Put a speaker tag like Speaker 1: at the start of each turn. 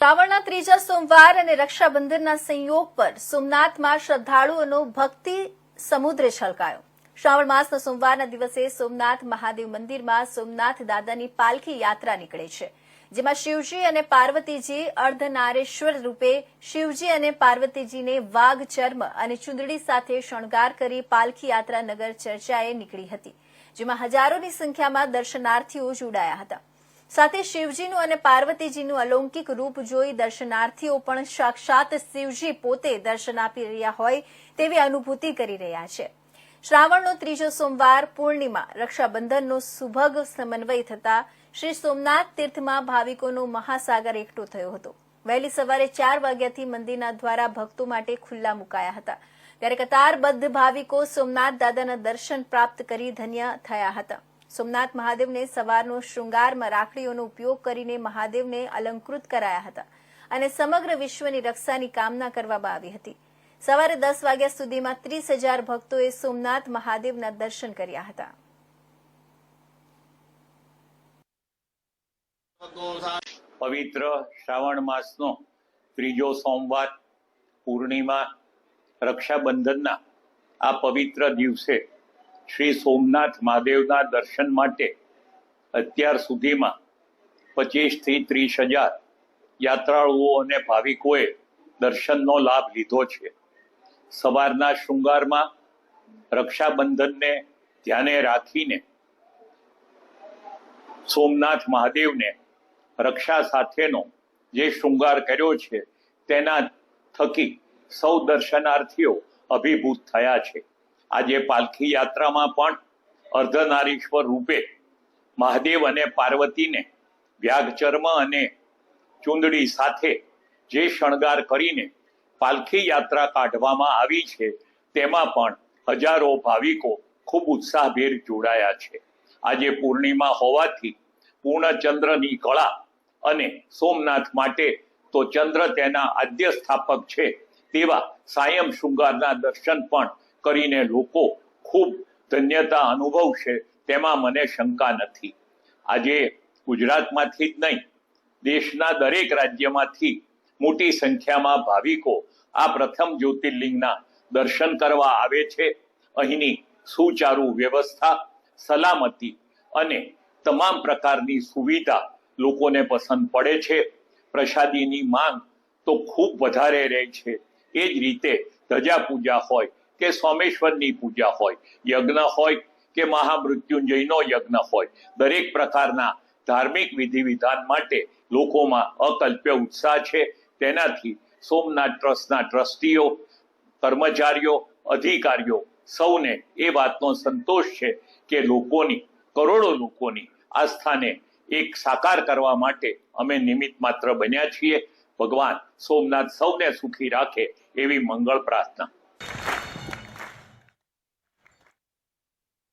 Speaker 1: શ્રાવણના ત્રીજા સોમવાર અને રક્ષાબંધનના સંયોગ પર સોમનાથમાં શ્રદ્ધાળુઓનો ભક્તિ સમુદ્ર છલકાયો। શ્રાવણ માસના સોમવારના દિવસે સોમનાથ મહાદેવ મંદિરમાં સોમનાથ દાદાની પાલખી યાત્રા નીકળે છે, જેમાં શિવજી અને પાર્વતીજી અર્ધનારેશ્વર રૂપે શિવજી અને પાર્વતીજીને વાઘ ચર્મ અને ચુંદડી સાથે શણગાર કરી પાલખી યાત્રા નગર ચર્ચાએ નીકળી હતી, જેમાં હજારોની સંખ્યામાં દર્શનાર્થીઓ જોડાયા હતા। સાથે શિવજીનું અને પાર્વતીજીનું અલૌકિક રૂપ જોઈ દર્શનાર્થીઓ પણ સાક્ષાત શિવજી પોતે દર્શન આપી રહ્યા હોય તેવી અનુભૂતિ કરી રહ્યા છે। શ્રાવણનો ત્રીજો સોમવાર પૂર્ણિમા રક્ષાબંધનનો સુભગ સમન્વય થતા શ્રી સોમનાથ તીર્થમાં ભાવિકોનો મહાસાગર એકઠો થયો હતો। વહેલી સવારે 4 વાગ્યાથી મંદિરના દ્વારા ભક્તો માટે ખુલ્લા મુકાયા હતા, ત્યારે કતારબદ્ધ ભાવિકો સોમનાથ દાદાના દર્શન પ્રાપ્ત કરી ધન્ય થયા હતા। સોમનાથ મહાદેવને સવારનો શૃંગારમાં રાખડીઓનો ઉપયોગ કરીને મહાદેવને અલંકૃત કરાયા હતા અને સમગ્ર વિશ્વની રક્ષાની કામના કરવામાં આવી હતી। સવારે 10 વાગ્યા સુધીમાં 30,000 ભક્તોએ સોમનાથ મહાદેવના દર્શન કર્યા હતા।
Speaker 2: પવિત્ર શ્રાવણ માસનો ત્રીજો સોમવાર પૂર્ણિમા રક્ષાબંધનના આ પવિત્ર દિવસે શ્રી સોમનાથ મહાદેવના દર્શન માટે અત્યાર સુધીમાં 25 થી 30,000 યાત્રાળુઓ અને ભાવિકોએ દર્શનનો લાભ લીધો છે। સવારના શૃંગારમાં રક્ષાબંધનને ધ્યાને રાખીને સોમનાથ મહાદેવને રક્ષા સાથેનો જે શૃંગાર કર્યો છે તેના થકી સૌ દર્શનાર્થીઓ અભિભૂત થયા છે। આજે પાલખી યાત્રામાં પણ અર્ધનારીશ્વર રૂપે મહાદેવ અને પાર્વતીને વ્યાઘચર્મ અને ચુંદડી સાથે જે શણગાર કરીને પાલખી યાત્રા કાઢવામાં આવી છે તેમાં પણ હજારો ભાવિકો ખૂબ ઉત્સાહભેર જોડાયા છે। આજે પૂર્ણિમા હોવાથી પૂર્ણચંદ્રની કળા અને સોમનાથ માટે તો ચંદ્ર તેના આદ્ય સ્થાપક છે તેવા સાયમ શૃંગારના દર્શન પણ કરીને લોકો ખૂબ ધન્યતા અનુભવશે તેમાં મને શંકા નથી। આજે ગુજરાતમાંથી જ નહીં, દેશના દરેક રાજ્યમાંથી મોટી સંખ્યામાં ભાવિકો આ પ્રથમ જ્યોતિર્લિંગના દર્શન કરવા આવે છે। અહીંની સુચારુ વ્યવસ્થા, સલામતી અને તમામ પ્રકારની સુવિધા લોકોને પસંદ પડે છે। પ્રસાદીની માંગ તો ખૂબ વધારે રહે છે। એ જ રીતે ધજા પૂજા હોય કે સોમેશ્વરની પૂજા હોય, યજ્ઞ હોય કે મહામૃત્યુંજયનો યજ્ઞ હોય, દરેક પ્રકારના ધાર્મિક વિધિ વિધાન માટે લોકોમાં અકલ્પ્ય ઉત્સાહ છે। તેનાથી સોમનાથ ટ્રસ્ટના ટ્રસ્ટીઓ, કર્મચારીઓ, અધિકારીઓ સૌને એ વાતનો સંતોષ છે કે કરોડો લોકોની આસ્થાને એક સાકાર કરવા માટે અમે નિમિત્ત માત્ર બન્યા છીએ। ભગવાન સોમનાથ સૌને સુખી રાખે એવી મંગળ પ્રાર્થના।